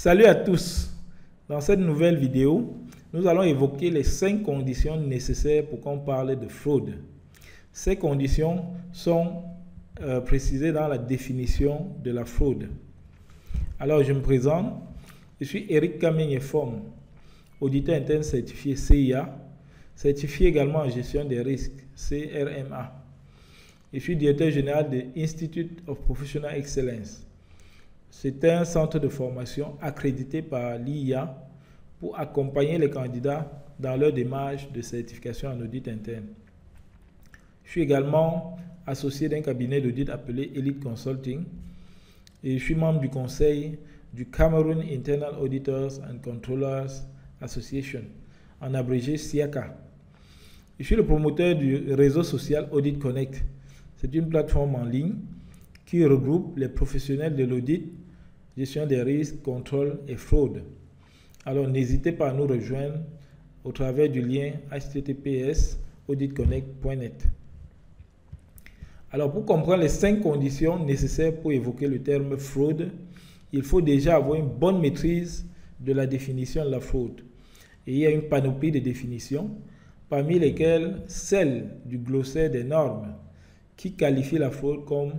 Salut à tous. Dans cette nouvelle vidéo, nous allons évoquer les 5 conditions nécessaires pour qu'on parle de fraude. Ces conditions sont précisées dans la définition de la fraude. Alors, je me présente. Je suis Eric Kameng-Efom, auditeur interne certifié CIA, certifié également en gestion des risques, CRMA. Je suis directeur général de Institute of Professional Excellence. C'est un centre de formation accrédité par l'IA pour accompagner les candidats dans leur démarche de certification en audit interne. Je suis également associé d'un cabinet d'audit appelé Elite Consulting et je suis membre du conseil du Cameroon Internal Auditors and Controllers Association, en abrégé CIACA. Je suis le promoteur du réseau social Audit Connect. C'est une plateforme en ligne qui regroupe les professionnels de l'audit, gestion des risques, contrôle et fraude. Alors n'hésitez pas à nous rejoindre au travers du lien https://auditconnect.net. Alors pour comprendre les 5 conditions nécessaires pour évoquer le terme fraude, il faut déjà avoir une bonne maîtrise de la définition de la fraude. Et il y a une panoplie de définitions, parmi lesquelles celle du glossaire des normes, qui qualifie la fraude comme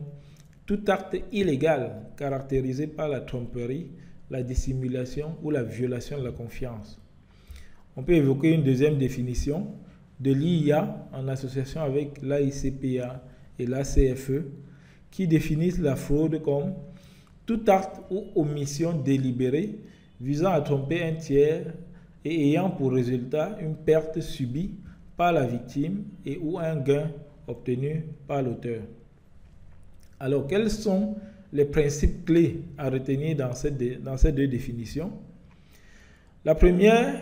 tout acte illégal caractérisé par la tromperie, la dissimulation ou la violation de la confiance. On peut évoquer une deuxième définition de l'IA en association avec l'AICPA et l'ACFE qui définissent la fraude comme tout acte ou omission délibérée visant à tromper un tiers et ayant pour résultat une perte subie par la victime et ou un gain obtenu par l'auteur. Alors, quels sont les principes clés à retenir dans ces deux définitions? La première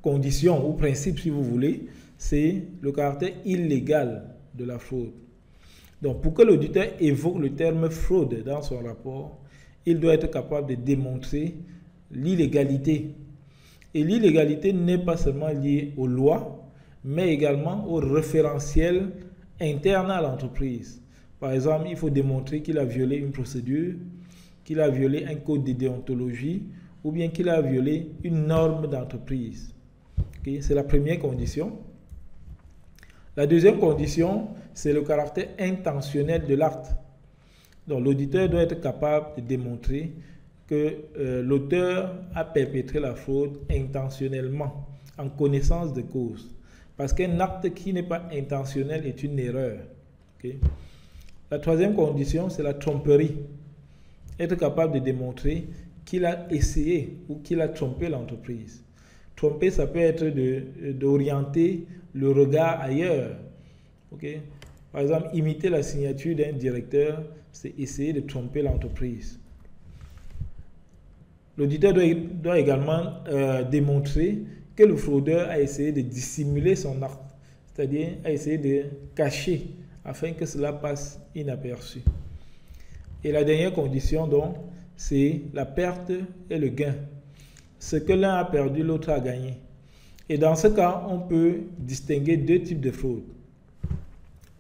condition ou principe, si vous voulez, c'est le caractère illégal de la fraude. Donc, pour que l'auditeur évoque le terme fraude dans son rapport, il doit être capable de démontrer l'illégalité. Et l'illégalité n'est pas seulement liée aux lois, mais également aux référentiels internes à l'entreprise. Par exemple, il faut démontrer qu'il a violé une procédure, qu'il a violé un code de déontologie ou bien qu'il a violé une norme d'entreprise. Okay? C'est la première condition. La deuxième condition, c'est le caractère intentionnel de l'acte. Donc, l'auditeur doit être capable de démontrer que l'auteur a perpétré la fraude intentionnellement, en connaissance de cause. Parce qu'un acte qui n'est pas intentionnel est une erreur. Okay? La troisième condition, c'est la tromperie. Être capable de démontrer qu'il a essayé ou qu'il a trompé l'entreprise. Tromper, ça peut être d'orienter le regard ailleurs. Okay? Par exemple, imiter la signature d'un directeur, c'est essayer de tromper l'entreprise. L'auditeur doit également démontrer que le fraudeur a essayé de dissimuler son acte, c'est-à-dire a essayé de cacher afin que cela passe inaperçu. Et la dernière condition, donc, c'est la perte et le gain. Ce que l'un a perdu, l'autre a gagné. Et dans ce cas, on peut distinguer 2 types de fraudes.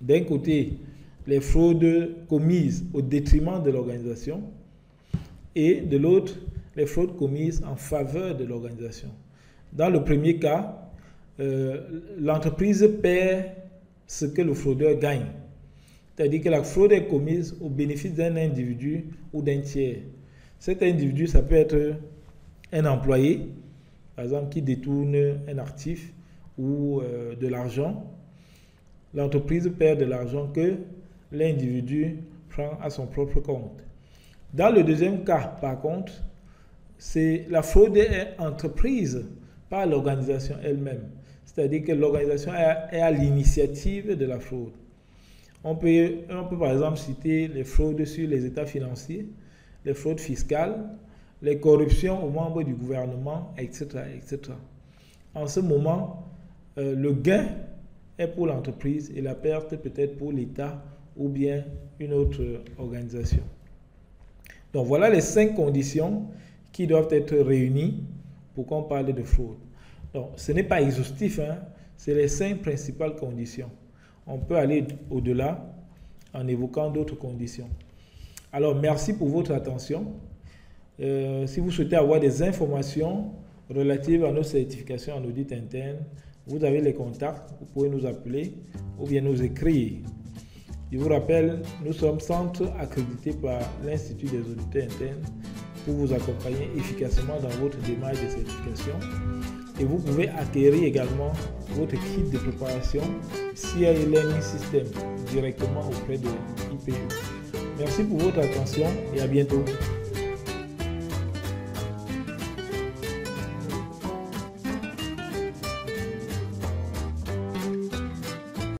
D'un côté, les fraudes commises au détriment de l'organisation et de l'autre, les fraudes commises en faveur de l'organisation. Dans le premier cas, l'entreprise perd ce que le fraudeur gagne. C'est-à-dire que la fraude est commise au bénéfice d'un individu ou d'un tiers. Cet individu, ça peut être un employé, par exemple, qui détourne un actif ou de l'argent. L'entreprise perd de l'argent que l'individu prend à son propre compte. Dans le deuxième cas, par contre, la fraude est entreprise par l'organisation elle-même. C'est-à-dire que l'organisation est à l'initiative de la fraude. On peut par exemple citer les fraudes sur les états financiers, les fraudes fiscales, les corruptions aux membres du gouvernement, etc., etc. En ce moment, le gain est pour l'entreprise et la perte peut-être pour l'État ou bien une autre organisation. Donc voilà les 5 conditions qui doivent être réunies pour qu'on parle de fraude. Donc ce n'est pas exhaustif, hein? C'est les 5 principales conditions. On peut aller au-delà en évoquant d'autres conditions. Alors merci pour votre attention. Si vous souhaitez avoir des informations relatives à nos certifications en audit interne, vous avez les contacts, vous pouvez nous appeler ou bien nous écrire. Je vous rappelle, nous sommes centre accrédité par l'Institut des auditeurs internes pour vous accompagner efficacement dans votre démarche de certification. Et vous pouvez acquérir également votre kit de préparation CIA Learning System directement auprès de IPE. Merci pour votre attention et à bientôt.